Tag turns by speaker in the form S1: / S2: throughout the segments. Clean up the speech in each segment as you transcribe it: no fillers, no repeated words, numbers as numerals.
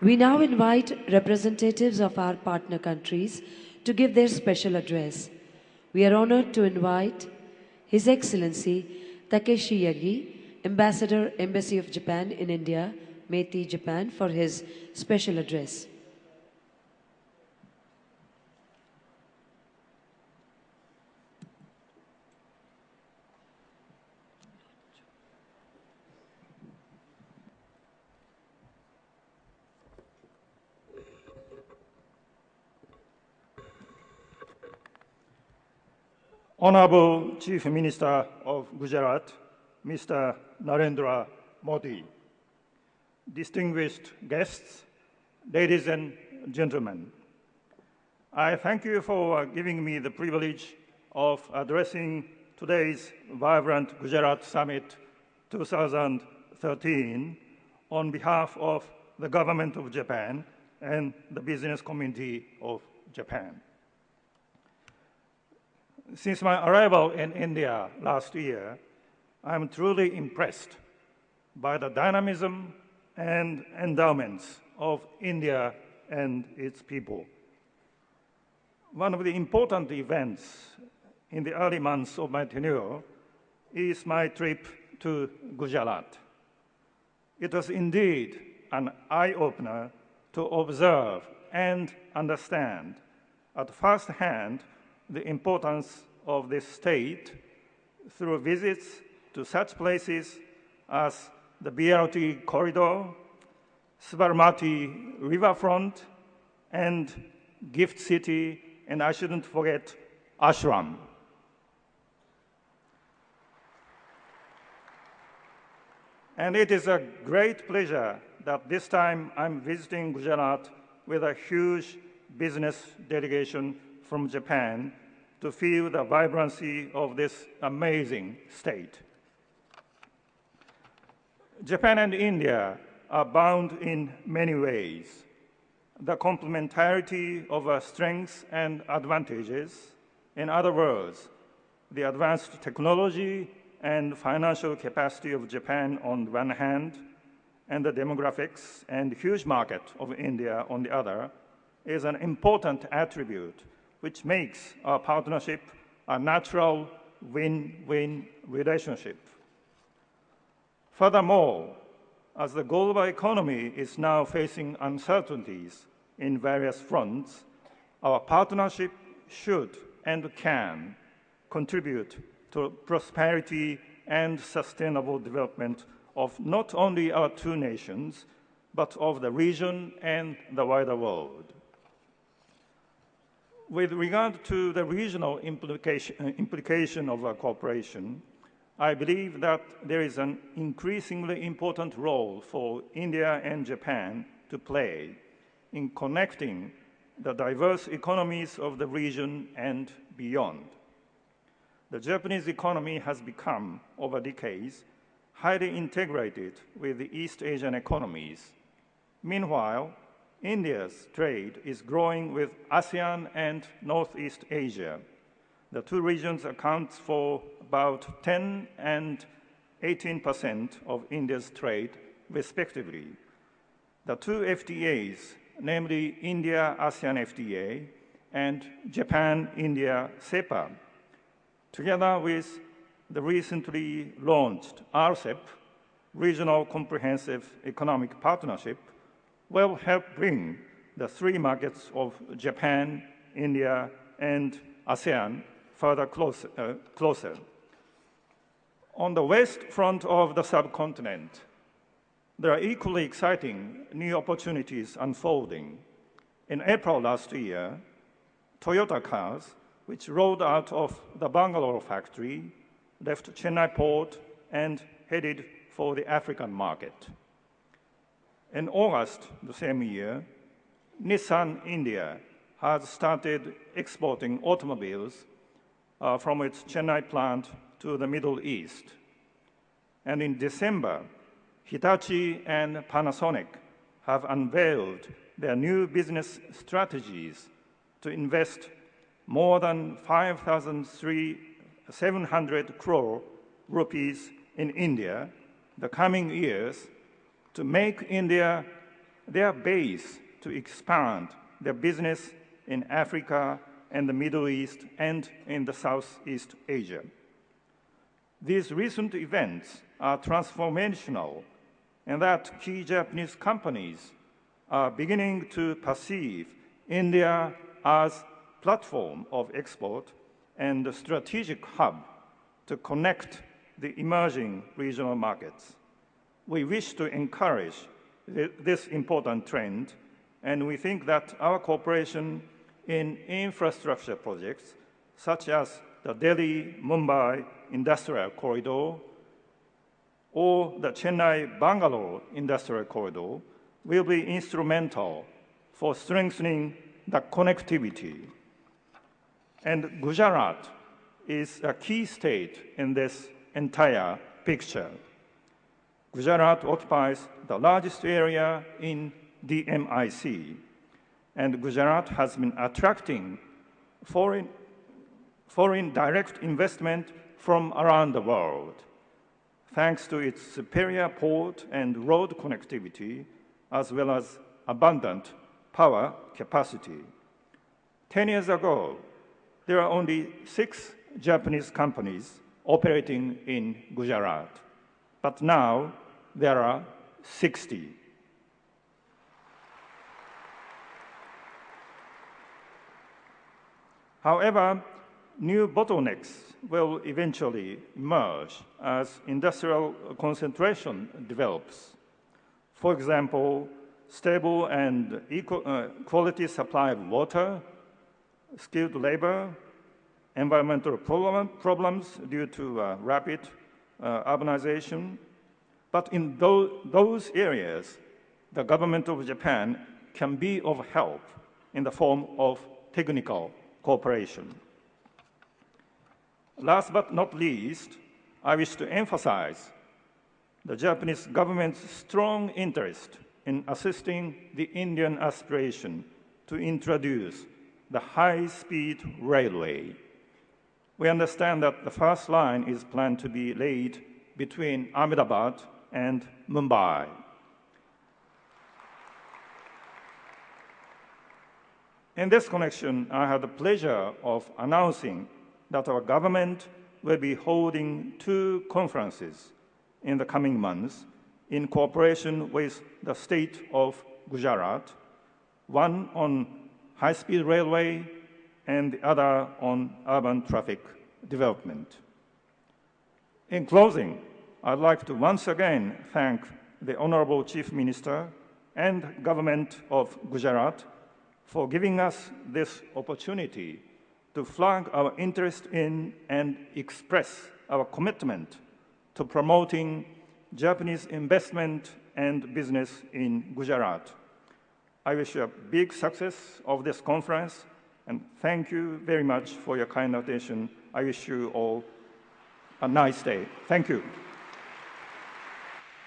S1: We now invite representatives of our partner countries to give their special address. We are honored to invite His Excellency Takeshi Yagi, Ambassador, Embassy of Japan in India, Meitei, Japan, for his special address.
S2: Honorable Chief Minister of Gujarat, Mr. Narendra Modi, distinguished guests, ladies and gentlemen, I thank you for giving me the privilege of addressing today's vibrant Gujarat Summit 2013 on behalf of the Government of Japan and the business community of Japan. Since my arrival in India last year, I am truly impressed by the dynamism and endowments of India and its people. One of the important events in the early months of my tenure is my trip to Gujarat. It was indeed an eye-opener to observe and understand at first hand the importance of this state through visits to such places as the BRT corridor, Sabarmati riverfront, and Gift City, and I shouldn't forget Ashram. And it is a great pleasure that this time I'm visiting Gujarat with a huge business delegation from Japan to feel the vibrancy of this amazing state. Japan and India are bound in many ways. The complementarity of our strengths and advantages, in other words, the advanced technology and financial capacity of Japan on the one hand, and the demographics and huge market of India on the other, is an important attribute which makes our partnership a natural win-win relationship. Furthermore, as the global economy is now facing uncertainties in various fronts, our partnership should and can contribute to prosperity and sustainable development of not only our two nations, but of the region and the wider world. With regard to the regional implication of our cooperation, I believe that there is an increasingly important role for India and Japan to play in connecting the diverse economies of the region and beyond. The Japanese economy has become, over decades, highly integrated with the East Asian economies. Meanwhile, India's trade is growing with ASEAN and Northeast Asia. The two regions account for about 10 and 18% of India's trade, respectively. The two FTAs, namely India-ASEAN FTA and Japan-India CEPA, together with the recently launched RCEP, Regional Comprehensive Economic Partnership, will help bring the three markets of Japan, India, and ASEAN further closer. On the west front of the subcontinent, there are equally exciting new opportunities unfolding. In April last year, Toyota cars, which rolled out of the Bangalore factory, left Chennai port and headed for the African market. In August the same year, Nissan India has started exporting automobiles from its Chennai plant to the Middle East. And in December, Hitachi and Panasonic have unveiled their new business strategies to invest more than 5,700 crore rupees in India the coming years to make India their base to expand their business in Africa and the Middle East and in the Southeast Asia. These recent events are transformational in that key Japanese companies are beginning to perceive India as a platform of export and a strategic hub to connect the emerging regional markets. We wish to encourage this important trend, and we think that our cooperation in infrastructure projects, such as the Delhi-Mumbai Industrial Corridor or the Chennai-Bangalore Industrial Corridor, will be instrumental for strengthening the connectivity. And Gujarat is a key state in this entire picture. Gujarat occupies the largest area in DMIC, and Gujarat has been attracting foreign direct investment from around the world, thanks to its superior port and road connectivity, as well as abundant power capacity. 10 years ago, there were only 6 Japanese companies operating in Gujarat, but now there are 60. However, new bottlenecks will eventually emerge as industrial concentration develops. For example, stable and quality supply of water, skilled labor, environmental problems due to rapid urbanization. But in those areas, the government of Japan can be of help in the form of technical cooperation. Last but not least, I wish to emphasize the Japanese government's strong interest in assisting the Indian aspiration to introduce the high-speed railway. We understand that the first line is planned to be laid between Ahmedabad and Mumbai. In this connection, I have the pleasure of announcing that our government will be holding 2 conferences in the coming months in cooperation with the state of Gujarat, one on high-speed railway and the other on urban traffic development. In closing, I'd like to once again thank the Honorable Chief Minister and government of Gujarat for giving us this opportunity to flag our interest in and express our commitment to promoting Japanese investment and business in Gujarat. I wish you a big success of this conference, and thank you very much for your kind attention. I wish you all a nice day. Thank you.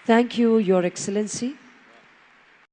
S1: Thank you, Your Excellency.